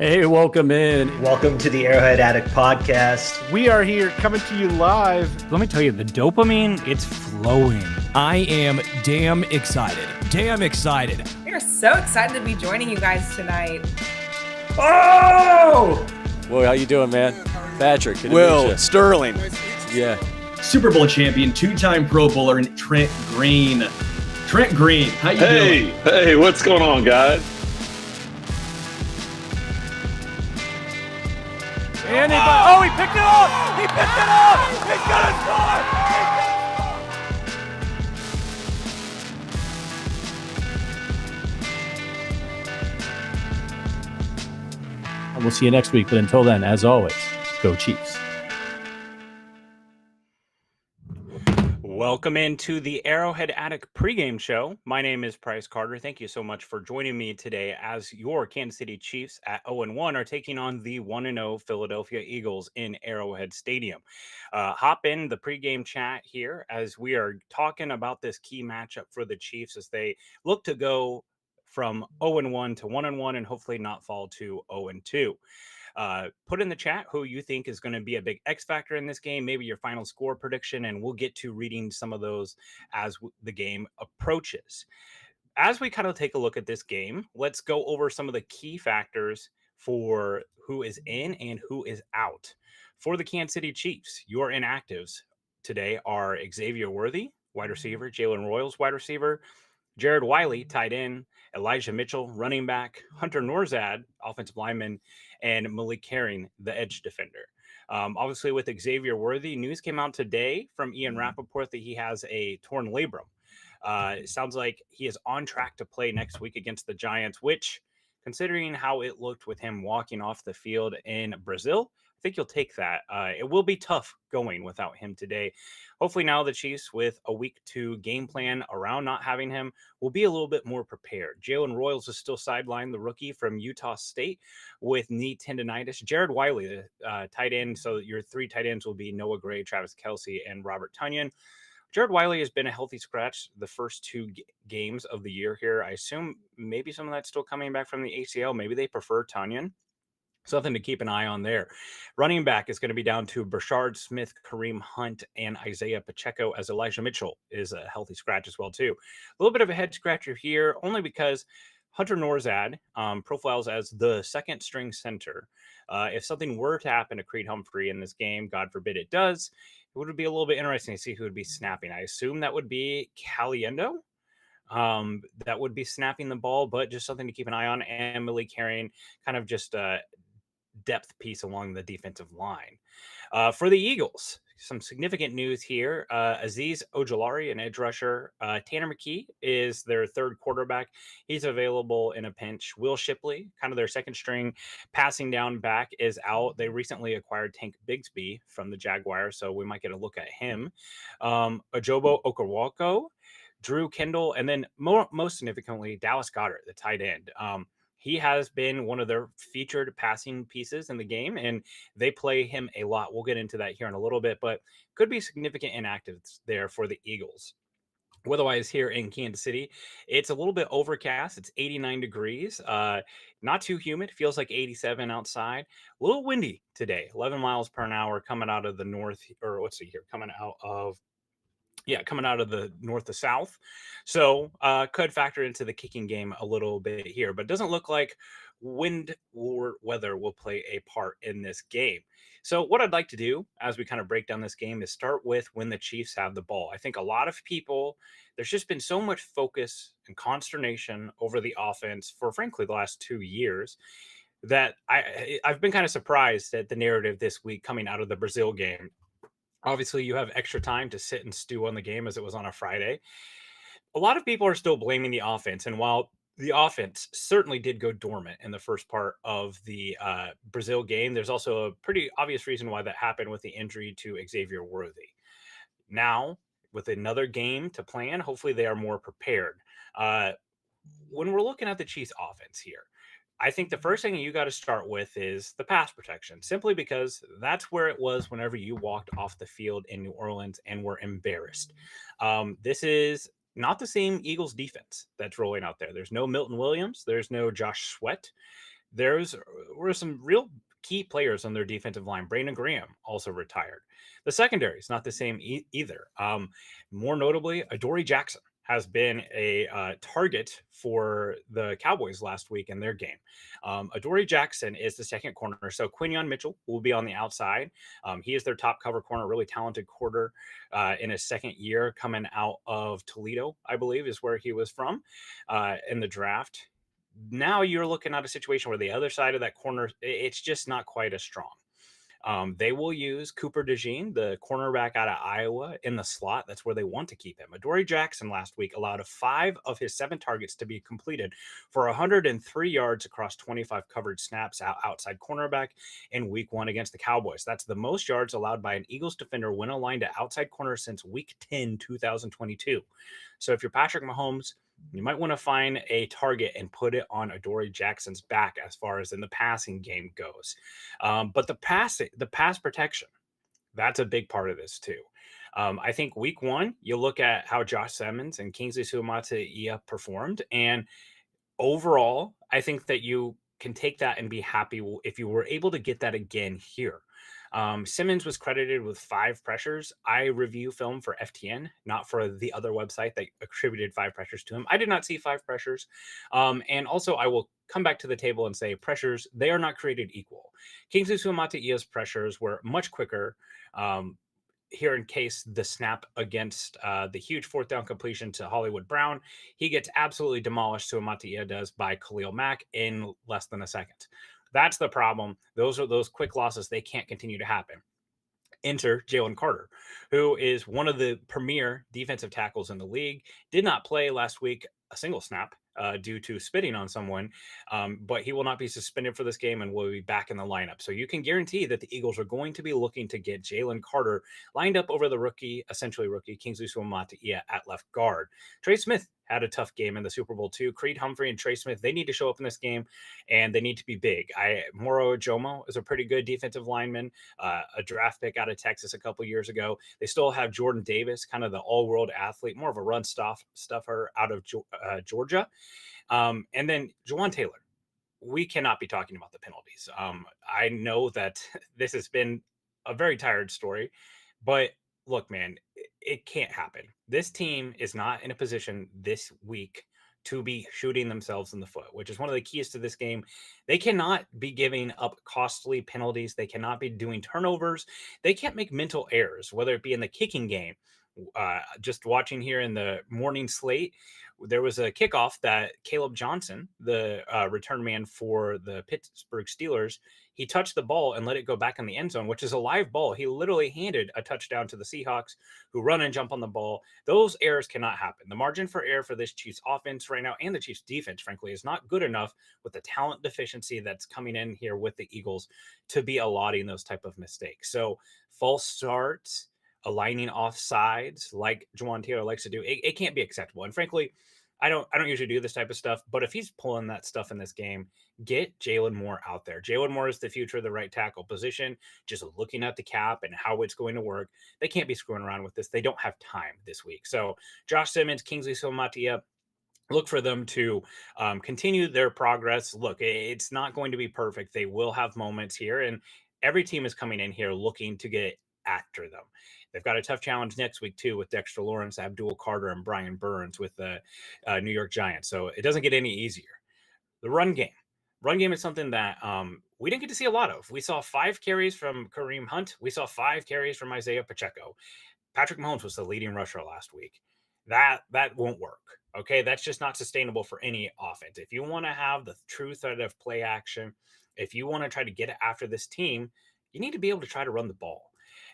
Hey, welcome in. Welcome to the Arrowhead Addict podcast. We are here coming to you live. Let me tell you, the dopamine, it's flowing. I am damn excited. Damn excited. We are so excited to be joining you guys tonight. Oh! Well, how you doing, man? Patrick. Will Sterling. Yeah. Super Bowl champion, two-time Pro Bowler, and Trent Green. Trent Green, how you doing? Hey, what's going on, guys? Anybody? Oh, he picked it up! He picked it up! He's gonna score! And we'll see you next week, but until then, as always, go Chiefs. Welcome into the Arrowhead Addict pregame show. My name is Bryce Carter. Thank you so much for joining me today as your Kansas City Chiefs at 0-1 are taking on the 1-0 Philadelphia Eagles in Arrowhead Stadium. Hop in the pregame chat here as we are talking about this key matchup for the Chiefs as they look to go from 0-1 to 1-1 and hopefully not fall to 0-2. Put in the chat who you think is going to be a big X factor in this game, maybe your final score prediction, and we'll get to reading some of those as the game approaches. As we kind of take a look at this game, let's go over some of the key factors for who is in and who is out. For the Kansas City Chiefs, your inactives today are Xavier Worthy, wide receiver, Jalen Royals, wide receiver, Jared Wiley, tight end, Elijah Mitchell, running back, Hunter Norzad, offensive lineman, and Malik Herring, the edge defender. Obviously, with Xavier Worthy, news came out today from Ian Rappaport that he has a torn labrum. It sounds like he is on track to play next week against the Giants, which, considering how it looked with him walking off the field in Brazil, I think you'll take that. It will be tough going without him today. Hopefully now the Chiefs, with a week to game plan around not having him, will be a little bit more prepared. Jalen Royals is still sidelined, the rookie from Utah State, with knee tendonitis. Jared Wiley, the tight end. So your three tight ends will be Noah Gray, Travis Kelce, and Robert Tonyan. Jared Wiley has been a healthy scratch the first two games of the year here. I assume maybe some of that's still coming back from the ACL. Maybe they prefer Tonyan. Something to keep an eye on there. Running back is going to be down to Brashard Smith, Kareem Hunt, and Isaiah Pacheco, as Elijah Mitchell is a healthy scratch as well, too. A little bit of a head scratcher here, only because Hunter Norzad profiles as the second string center. If something were to happen to Creed Humphrey in this game, God forbid it does, it would be a little bit interesting to see who would be snapping. I assume that would be Caliendo. That would be snapping the ball, but just something to keep an eye on. And Malik Herring, kind of just depth piece along the defensive line. For the Eagles, some significant news here. Azeez Ojulari, an edge rusher. Tanner McKee is their third quarterback. He's available in a pinch. Will Shipley, kind of their second string passing down back, is out. They acquired Tank Bigsby from the Jaguars, so we might get a look at him. Ojobo Okoronkwo, Drew Kendall, and then most significantly, Dallas Goedert, the tight end. He has been one of their featured passing pieces in the game, and they play him a lot. We'll get into that here in a little bit, but could be significant inactives there for the Eagles. Otherwise, here in Kansas City, it's a little bit overcast. It's 89 degrees, not too humid. Feels like 87 outside. A little windy today, 11 miles per hour coming out of the north, or let's see here, coming out of the north to south. So could factor into the kicking game a little bit here, but doesn't look like wind or weather will play a part in this game. So what I'd like to do as we kind of break down this game is start with when the Chiefs have the ball. I think a lot of people, there's just been so much focus and consternation over the offense for, frankly, the last 2 years that I've been kind of surprised at the narrative this week coming out of the Brazil game. Obviously, you have extra time to sit and stew on the game as it was on a Friday. A lot of people are still blaming the offense. And while the offense certainly did go dormant in the first part of the Brazil game, there's also a pretty obvious reason why that happened with the injury to Xavier Worthy. Now, with another game to plan, hopefully they are more prepared. When we're looking at the Chiefs offense here, I think the first thing you got to start with is the pass protection, simply because that's where it was whenever you walked off the field in New Orleans and were embarrassed. This is not the same Eagles defense that's rolling out there. There's no Milton Williams. There's no Josh Sweat. There's were some real key players on their defensive line. Brandon Graham also retired. The secondary is not the same either. More notably, Adoree Jackson has been a target for the Cowboys last week in their game. Adoree Jackson is the second corner. So Quinyon Mitchell will be on the outside. He is their top cover corner, really talented quarter in his second year coming out of Toledo, I believe is where he was from in the draft. Now you're looking at a situation where the other side of that corner, it's just not quite as strong. They will use Cooper DeJean, the cornerback out of Iowa, in the slot. That's where they want to keep him. Adoree Jackson last week allowed 5 of his 7 targets to be completed for 103 yards across 25 covered snaps outside cornerback in week 1 against the Cowboys. That's the most yards allowed by an Eagles defender when aligned to outside corner since week 10, 2022. So if you're Patrick Mahomes, you might want to find a target and put it on Adoree Jackson's back as far as in the passing game goes. But the pass protection, that's a big part of this too. I think week 1, you look at how Josh Simmons and Kingsley Suamataia performed, and overall, I think that you can take that and be happy if you were able to get that again here. Simmons was credited with 5 pressures. I review film for FTN, not for the other website that attributed 5 pressures to him. I did not see 5 pressures. And also, I will come back to the table and say pressures, they are not created equal. Kingsley Suamataia's pressures were much quicker. Here in case the snap against the huge 4th down completion to Hollywood Brown, he gets absolutely demolished. Suamataia does by Khalil Mack in less than a second. That's the problem. Those are those quick losses. They can't continue to happen. Enter Jalen Carter, who is one of the premier defensive tackles in the league. Did not play last week a single snap due to spitting on someone, but he will not be suspended for this game and will be back in the lineup. So you can guarantee that the Eagles are going to be looking to get Jalen Carter lined up over the essentially rookie, Kingsley Suamataia at left guard. Trey Smith had a tough game in the Super Bowl too. Creed Humphrey and Trey Smith, they need to show up in this game, and they need to be big. Moro Ojomo is a pretty good defensive lineman, a draft pick out of Texas a couple years ago. They still have Jordan Davis, kind of the all-world athlete, more of a run stuffer out of Georgia. And then Jawan Taylor. We cannot be talking about the penalties. I know that this has been a very tired story, but look, man, it can't happen. This team is not in a position this week to be shooting themselves in the foot, which is one of the keys to this game. They cannot be giving up costly penalties. They cannot be doing turnovers. They can't make mental errors, whether it be in the kicking game. Just watching here in the morning slate, there was a kickoff that Caleb Johnson, the return man for the Pittsburgh Steelers, he touched the ball and let it go back in the end zone, which is a live ball. He literally handed a touchdown to the Seahawks, who run and jump on the ball. Those errors cannot happen. The margin for error for this Chiefs offense right now, and the Chiefs defense, frankly, is not good enough with the talent deficiency that's coming in here with the Eagles to be allotting those type of mistakes. So false starts, aligning off sides like Jawan Taylor likes to do, it can't be acceptable. And frankly, I don't usually do this type of stuff, but if he's pulling that stuff in this game, get Jalen Moore out there. Jalen Moore is the future of the right tackle position. Just looking at the cap and how it's going to work, they can't be screwing around with this. They don't have time this week. So Josh Simmons, Kingsley Suamataia, look for them to continue their progress. Look, it's not going to be perfect. They will have moments here, and every team is coming in here looking to get after them. They've got a tough challenge next week too with Dexter Lawrence, Abdul Carter, and Brian Burns with the New York Giants. So it doesn't get any easier. The run game is something that we didn't get to see a lot of. We saw 5 carries from Kareem Hunt. We saw 5 carries from Isaiah Pacheco. Patrick Mahomes was the leading rusher last week. That won't work. Okay, that's just not sustainable for any offense. If you want to have the true threat of play action, if you want to try to get after this team, you need to be able to try to run the ball.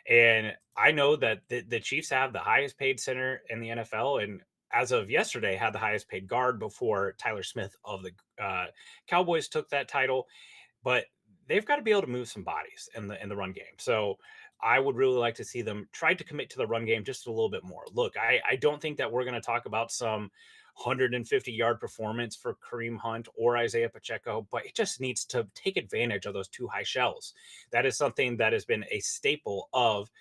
And I know that the Chiefs have the highest paid center in the NFL, and as of yesterday, had the highest paid guard before Tyler Smith of the Cowboys took that title. But they've got to be able to move some bodies in the run game. So I would really like to see them try to commit to the run game just a little bit more. Look, I don't think that we're going to talk about some 150-yard performance for Kareem Hunt or Isaiah Pacheco, but it just needs to take advantage of those 2 high shells. That is something that has been a staple of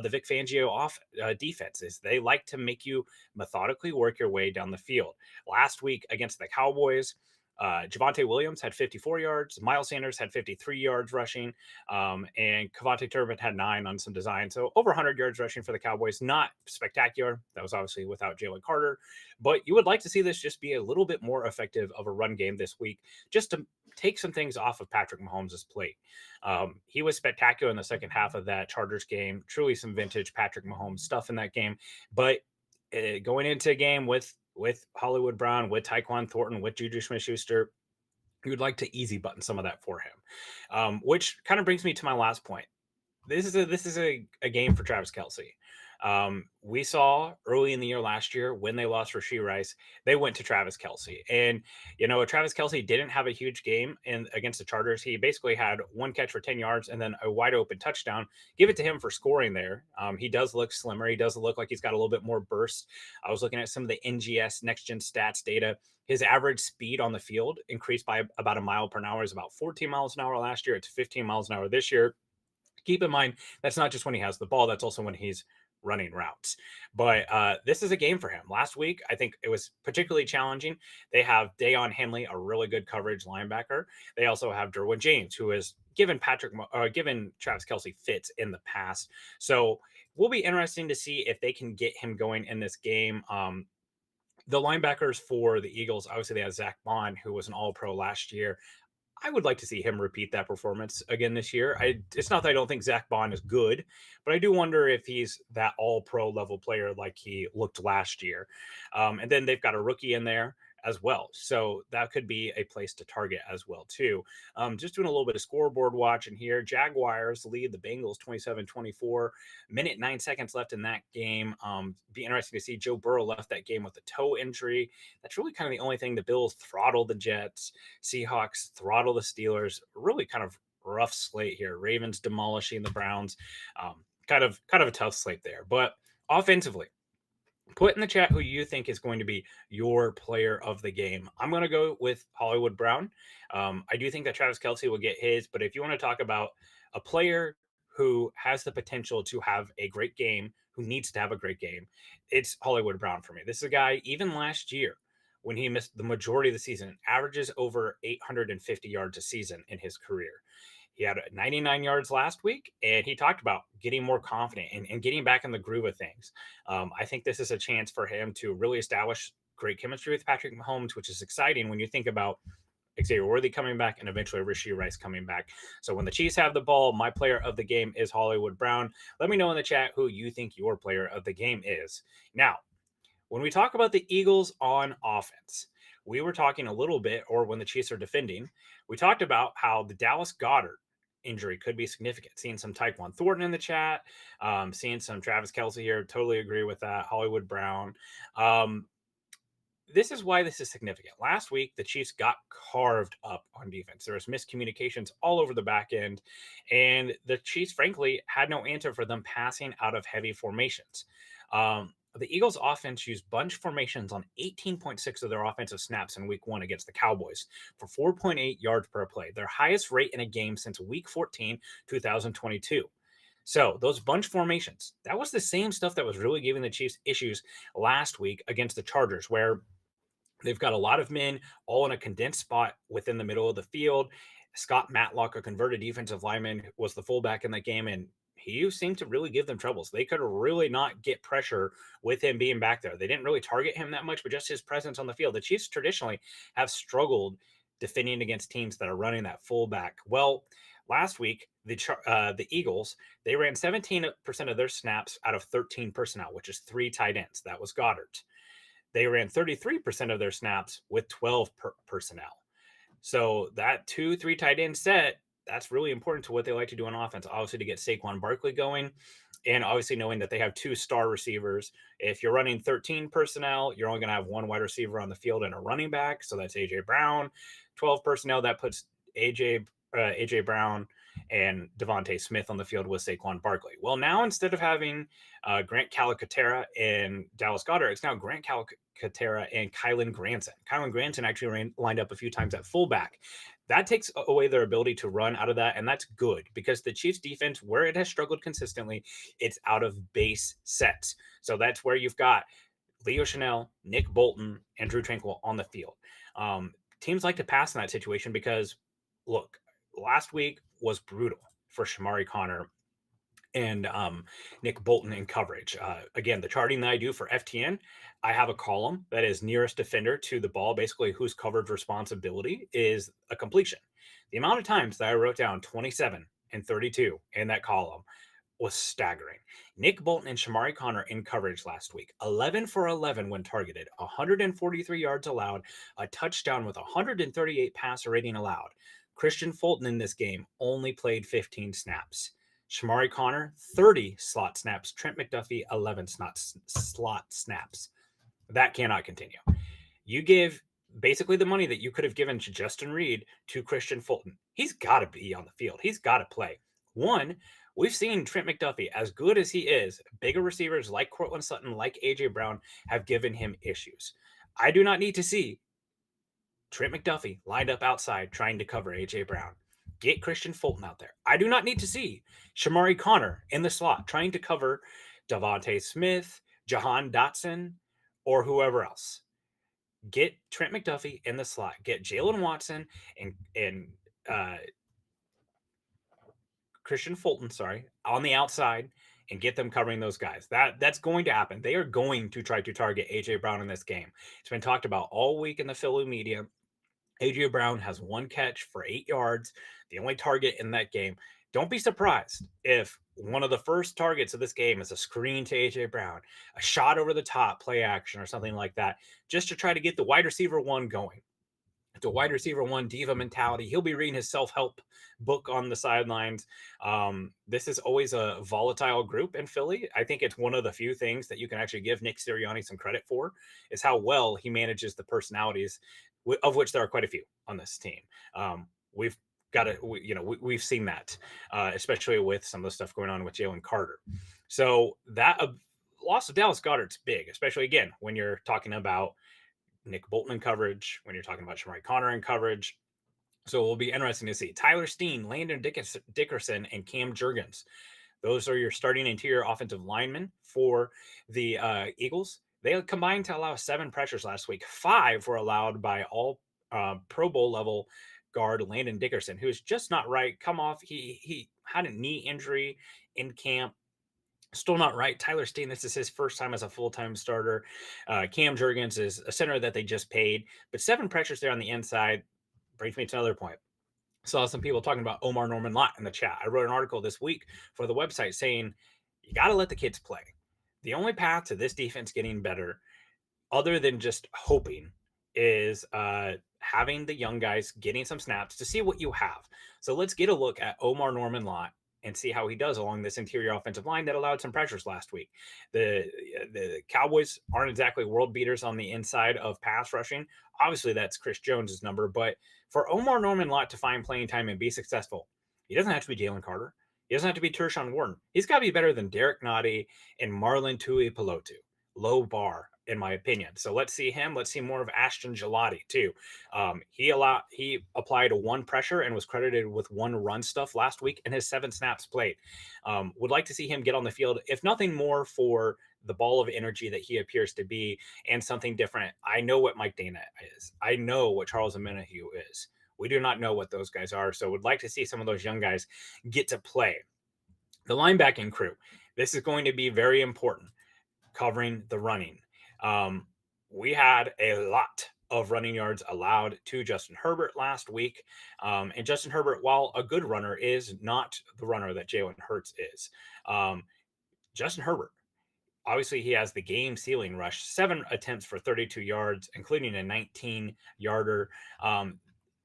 the Vic Fangio defenses. They like to make you methodically work your way down the field. Last week against the Cowboys, Javonte Williams had 54 yards. Miles Sanders had 53 yards rushing. And Kavonte Turbin had 9 on some design. So over 100 yards rushing for the Cowboys. Not spectacular. That was obviously without Jalen Carter. But you would like to see this just be a little bit more effective of a run game this week, just to take some things off of Patrick Mahomes' plate. He was spectacular in the second half of that Chargers game. Truly some vintage Patrick Mahomes stuff in that game. But going into a game with Hollywood Brown, with Tyquan Thornton, with Juju Smith-Schuster, you would like to easy button some of that for him. Which kind of brings me to my last point. This is a game for Travis Kelce. We saw early in the year last year when they lost Rashee Rice, they went to Travis Kelce. And, Travis Kelce didn't have a huge game against the Chargers. He basically had 1 catch for 10 yards and then a wide open touchdown. Give it to him for scoring there. He does look slimmer. He does look like he's got a little bit more burst. I was looking at some of the NGS Next Gen Stats data. His average speed on the field increased by about a mile per hour. Is about 14 miles an hour last year. It's 15 miles an hour this year. Keep in mind, that's not just when he has the ball. That's also when he's running routes. But this is a game for him. Last week, I think it was particularly challenging. They have Dayon Henley, a really good coverage linebacker. They also have Derwin James, who has given Travis Kelce fits in the past. So will be interesting to see if they can get him going in this game. The linebackers for the Eagles, obviously they have Zach Bond, who was an All-Pro last year. I would like to see him repeat that performance again this year. It's not that I don't think Zach Bond is good, but I do wonder if he's that all-pro level player like he looked last year. And then they've got a rookie in there as well. So that could be a place to target as well, too. Just doing a little bit of scoreboard watching here. Jaguars lead the Bengals 27-24. Minute 9 seconds left in that game. Be interesting to see. Joe Burrow left that game with a toe injury. That's really kind of the only thing. The Bills throttle the Jets. Seahawks throttle the Steelers. Really kind of rough slate here. Ravens demolishing the Browns. Kind of a tough slate there. But offensively, put in the chat who you think is going to be your player of the game. I'm going to go with Hollywood Brown. I do think that Travis Kelce will get his, but if you want to talk about a player who has the potential to have a great game, who needs to have a great game, it's Hollywood Brown for me. This is a guy, even last year, when he missed the majority of the season, averages over 850 yards a season in his career. He had 99 yards last week, and he talked about getting more confident and getting back in the groove of things. I think this is a chance for him to really establish great chemistry with Patrick Mahomes, which is exciting when you think about Xavier Worthy coming back and eventually Rashee Rice coming back. So when the Chiefs have the ball, my player of the game is Hollywood Brown. Let me know in the chat who you think your player of the game is. Now, when we talk about the Eagles on offense, we were talking a little bit, or when the Chiefs are defending, we talked about how the Dallas Goedert injury could be significant. Seeing some Tyquan Thornton in the chat, seeing some Travis Kelce here. Totally agree with that. Hollywood Brown. This is why this is significant. Last week, the Chiefs got carved up on defense. There was miscommunications all over the back end, and the Chiefs, frankly, had no answer for them passing out of heavy formations. The Eagles offense used bunch formations on 18.6 of their offensive snaps in week 1 against the Cowboys for 4.8 yards per play, their highest rate in a game since week 14, 2022. So those bunch formations, that was the same stuff that was really giving the Chiefs issues last week against the Chargers, where they've got a lot of men all in a condensed spot within the middle of the field. Scott Matlock, a converted defensive lineman, was the fullback in that game, and he seemed to really give them troubles. They could really not get pressure with him being back there. They didn't really target him that much, but just his presence on the field. The Chiefs traditionally have struggled defending against teams that are running that fullback. Well, last week, the Eagles, they ran 17% of their snaps out of 13 personnel, which is 3 tight ends. That was Goddard. They ran 33% of their snaps with 12 personnel. So that 2-3 tight end set, that's really important to what they like to do on offense. Obviously, to get Saquon Barkley going, and obviously knowing that they have 2 star receivers. If you're running 13 personnel, you're only going to have 1 wide receiver on the field and a running back. So that's A.J. Brown. 12 personnel, that puts A.J. Brown and Devontae Smith on the field with Saquon Barkley. Well, now instead of having Grant Calcaterra and Dallas Goedert, it's now Grant Calcaterra and Kylan Granson. Kylan Granson actually lined up a few times at fullback. That takes away their ability to run out of that, and that's good because the Chiefs defense, where it has struggled consistently, it's out of base sets. So that's where you've got Leo Chanel, Nick Bolton, and Drew Tranquill on the field. teams like to pass in that situation because, look, last week was brutal for Shamari Connor and Nick Bolton in coverage. Again, the charting that I do for FTN, I have a column that is nearest defender to the ball, basically whose coverage responsibility is a completion. The amount of times that I wrote down 27 and 32 in that column was staggering. Nick Bolton and Shamari Connor in coverage last week, 11 for 11 when targeted, 143 yards allowed, a touchdown with 138 passer rating allowed. Christian Fulton in this game only played 15 snaps. Shamari Connor, 30 slot snaps. Trent McDuffie, 11 slot snaps. That cannot continue. You give basically the money that you could have given to Justin Reed to Christian Fulton. He's got to be on the field. He's got to play. One, we've seen Trent McDuffie, as good as he is, bigger receivers like Cortland Sutton, like A.J. Brown, have given him issues. I do not need to see Trent McDuffie lined up outside trying to cover A.J. Brown. Get Christian Fulton out there. I do not need to see Shamari Connor in the slot trying to cover Devontae Smith, Jahan Dotson, or whoever else. Get Trent McDuffie in the slot. Get Jalen Watson and Christian Fulton, on the outside and get them covering those guys. That's going to happen. They are going to try to target A.J. Brown in this game. It's been talked about all week in the Philly media. A.J. Brown has 1 catch for 8 yards, the only target in that game. Don't be surprised if one of the first targets of this game is a screen to A.J. Brown, a shot over the top, play action, or something like that, just to try to get the wide receiver one going. It's a wide receiver one diva mentality. He'll be reading his self-help book on the sidelines. This is always a volatile group in Philly. I think it's one of the few things that you can actually give Nick Sirianni some credit for is how well he manages the personalities, of which there are quite a few on this team. We've got to, we've seen that, especially with some of the stuff going on with Jalen Carter. So that loss of Dallas Goedert's big, especially again when you're talking about Nick Bolton in coverage, when you're talking about Shamari Connor in coverage. So it will be interesting to see. Tyler Steen, Landon Dickerson, and Cam Jurgens. Those are your starting interior offensive linemen for the Eagles. They combined to allow 7 pressures last week. 5 were allowed by all Pro Bowl level guard Landon Dickerson, who is just not right. He had a knee injury in camp. Still not right. Tyler Steen, this is his first time as a full-time starter. Cam Jurgens is a center that they just paid, but 7 pressures there on the inside brings me to another point. Saw some people talking about Omar Norman Lott in the chat. I wrote an article this week for the website saying you got to let the kids play. The only path to this defense getting better, other than just hoping, is having the young guys getting some snaps to see what you have. So let's get a look at Omar Norman Lott and see how he does along this interior offensive line that allowed some pressures last week. The Cowboys aren't exactly world beaters on the inside of pass rushing. Obviously, that's Chris Jones's number. But for Omar Norman Lott to find playing time and be successful, he doesn't have to be Jalen Carter. He doesn't have to be Tershawn Wharton. He's got to be better than Derek Nottie and Marlon Tuipulotu. Low bar, in my opinion. So let's see him. Let's see more of Ashton Gelati too. He applied 1 pressure and was credited with 1 run stuff last week in his 7 snaps played. Would like to see him get on the field, if nothing more for the ball of energy that he appears to be and something different. I know what Mike Dana is. I know what Charles Omenihu is. We do not know what those guys are. So would like to see some of those young guys get to play. The linebacking crew. This is going to be very important. Covering the running. We had a lot of running yards allowed to Justin Herbert last week. And Justin Herbert, while a good runner, is not the runner that Jalen Hurts is. Justin Herbert, obviously he has the game ceiling rush, 7 attempts for 32 yards, including a 19-yarder.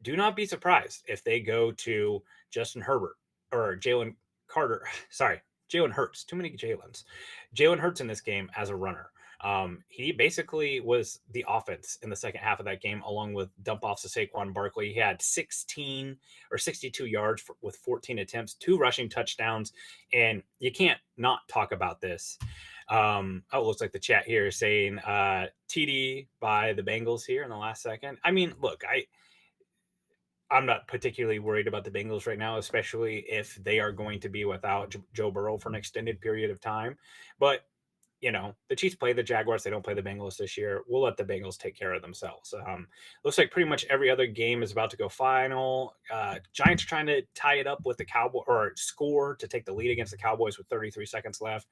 Do not be surprised if they go to Justin Herbert or Jalen Carter. Sorry, Jalen Hurts. Too many Jalens. Jalen Hurts in this game as a runner. He basically was the offense in the second half of that game, along with dump offs to Saquon Barkley. He had 16 or 62 yards with 14 attempts, 2 rushing touchdowns, and you can't not talk about this. It looks like the chat here is saying TD by the Bengals here in the last second. I mean, look, I'm not particularly worried about the Bengals right now, especially if they are going to be without Joe Burrow for an extended period of time. But the Chiefs play the Jaguars. They don't play the Bengals this year. We'll let the Bengals take care of themselves. Looks like pretty much every other game is about to go final. Giants trying to tie it up with the Cowboys or score to take the lead against the Cowboys with 33 seconds left.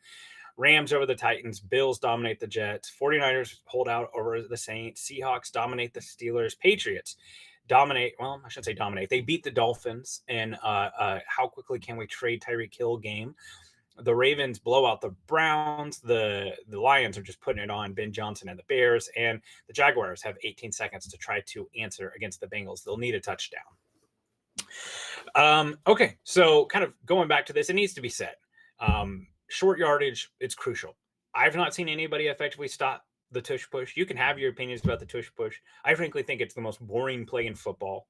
Rams over the Titans. Bills dominate the Jets. 49ers hold out over the Saints. Seahawks dominate the Steelers. Patriots dominate. Well, I shouldn't say dominate. They beat the Dolphins in how quickly can we trade Tyreek Hill game. The Ravens blow out the Browns. The Lions are just putting it on Ben Johnson and the Bears. And the Jaguars have 18 seconds to try to answer against the Bengals. They'll need a touchdown. Okay, so kind of going back to this, it needs to be said. Short yardage, it's crucial. I've not seen anybody effectively stop the tush push. You can have your opinions about the tush push. I frankly think it's the most boring play in football.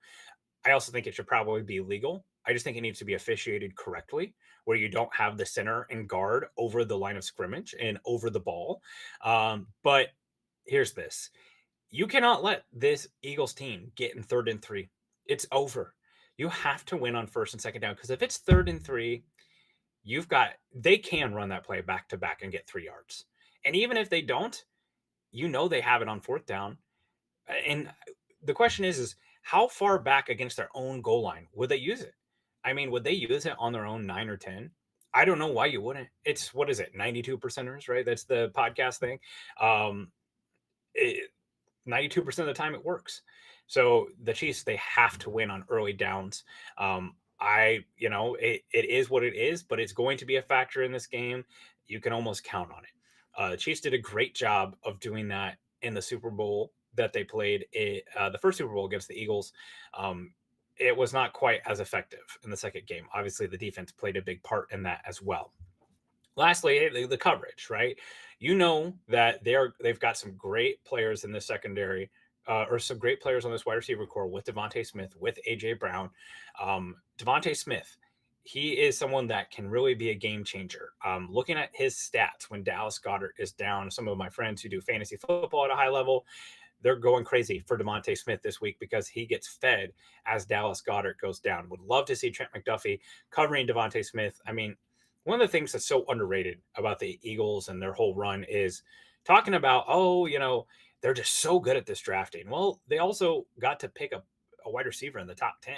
I also think it should probably be legal. I just think it needs to be officiated correctly, where you don't have the center and guard over the line of scrimmage and over the ball. But here's this. You cannot let this Eagles team get in 3rd and 3. It's over. You have to win on 1st and 2nd down, because if it's 3rd and 3, they can run that play back to back and get 3 yards. And even if they don't, they have it on 4th down. And the question is how far back against their own goal line would they use it? I mean, would they use it on their own 9 or 10? I don't know why you wouldn't. It's, what is it, 92%ers, right? That's the podcast thing. 92% of the time it works. So the Chiefs, they have to win on early downs. It is what it is, but it's going to be a factor in this game. You can almost count on it. The Chiefs did a great job of doing that in the Super Bowl that they played, the first Super Bowl against the Eagles. It was not quite as effective in the second game. Obviously, the defense played a big part in that as well. Lastly, the coverage, right? That they've got some great players in the secondary, or some great players on this wide receiver core with Devontae Smith, with AJ Brown. Devontae Smith, he is someone that can really be a game changer. Looking at his stats when Dallas Goedert is down, some of my friends who do fantasy football at a high level, they're going crazy for Devontae Smith this week because he gets fed as Dallas Goedert goes down. Would love to see Trent McDuffie covering Devontae Smith. I mean, one of the things that's so underrated about the Eagles and their whole run is talking about, they're just so good at this drafting. Well, they also got to pick a wide receiver in the top 10,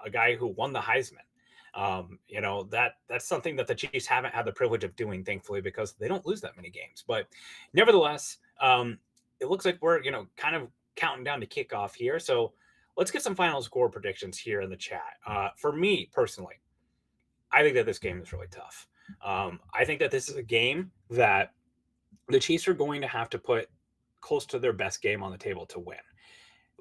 a guy who won the Heisman. That's something that the Chiefs haven't had the privilege of doing, thankfully, because they don't lose that many games. But nevertheless, it looks like we're, kind of counting down to kickoff here. So let's get some final score predictions here in the chat. For me personally, I think that this game is really tough. I think that this is a game that the Chiefs are going to have to put close to their best game on the table to win.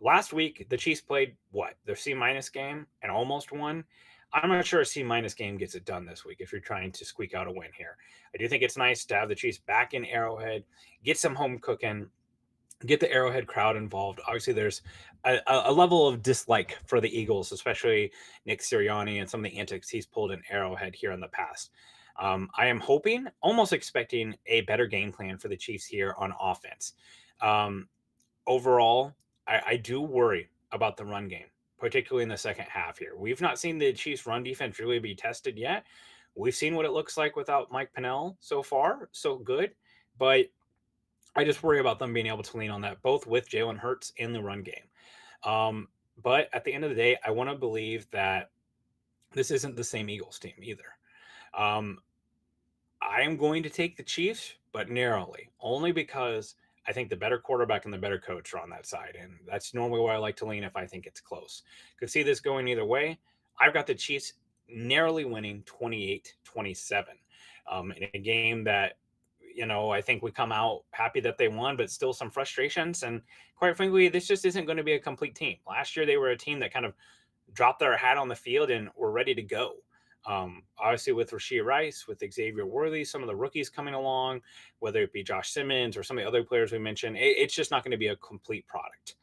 Last week, the Chiefs played their C- game and almost won. I'm not sure a C- game gets it done this week if you're trying to squeak out a win here. I do think it's nice to have the Chiefs back in Arrowhead, get some home cooking, get the Arrowhead crowd involved. Obviously, there's a level of dislike for the Eagles, especially Nick Sirianni and some of the antics he's pulled in Arrowhead here in the past. I am hoping, almost expecting a better game plan for the Chiefs here on offense. Overall, I do worry about the run game, particularly in the second half here. We've not seen the Chiefs' run defense really be tested yet. We've seen what it looks like without Mike Pennell so far, so good. But I just worry about them being able to lean on that, both with Jalen Hurts in the run game. But at the end of the day, I want to believe that this isn't the same Eagles team either. I am going to take the Chiefs, but narrowly, only because I think the better quarterback and the better coach are on that side. And that's normally where I like to lean if I think it's close. Could see this going either way. I've got the Chiefs narrowly winning 28-27 in a game that, I think we come out happy that they won, but still some frustrations. And quite frankly, this just isn't going to be a complete team. Last year, they were a team that kind of dropped their hat on the field and were ready to go. Obviously with Rashee Rice, with Xavier Worthy, some of the rookies coming along, whether it be Josh Simmons or some of the other players we mentioned, it's just not going to be a complete product.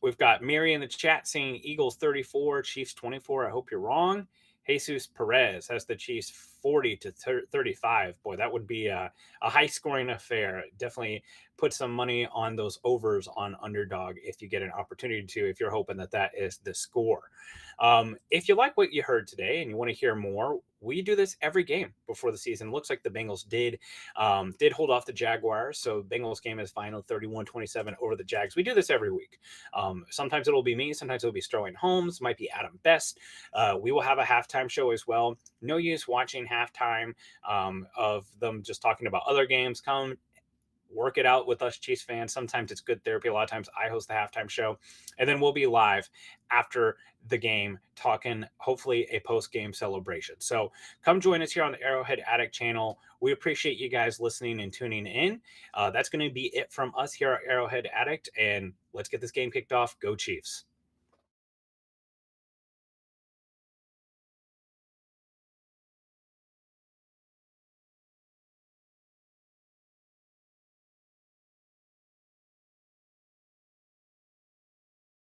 We've got Mary in the chat saying Eagles 34, Chiefs 24. I hope you're wrong. Jesus Perez has the Chiefs 40 to 35. Boy, that would be a high scoring affair. Definitely put some money on those overs on Underdog if you get an opportunity to, if you're hoping that is the score. If you like what you heard today and you want to hear more, we do this every game before the season. Looks like the Bengals did hold off the Jaguars. So Bengals game is final 31-27 over the Jags. We do this every week. Sometimes it'll be me. Sometimes it'll be Sterling Holmes. Might be Adam Best. We will have a halftime show as well. No use watching halftime of them just talking about other games. Come work it out with us Chiefs fans. Sometimes it's good therapy. A lot of times I host the halftime show, and then we'll be live after the game talking hopefully a post-game celebration. So come join us here on the Arrowhead Addict channel. We appreciate you guys listening and tuning in. That's going to be it from us here at Arrowhead Addict, and let's get this game kicked off. Go Chiefs.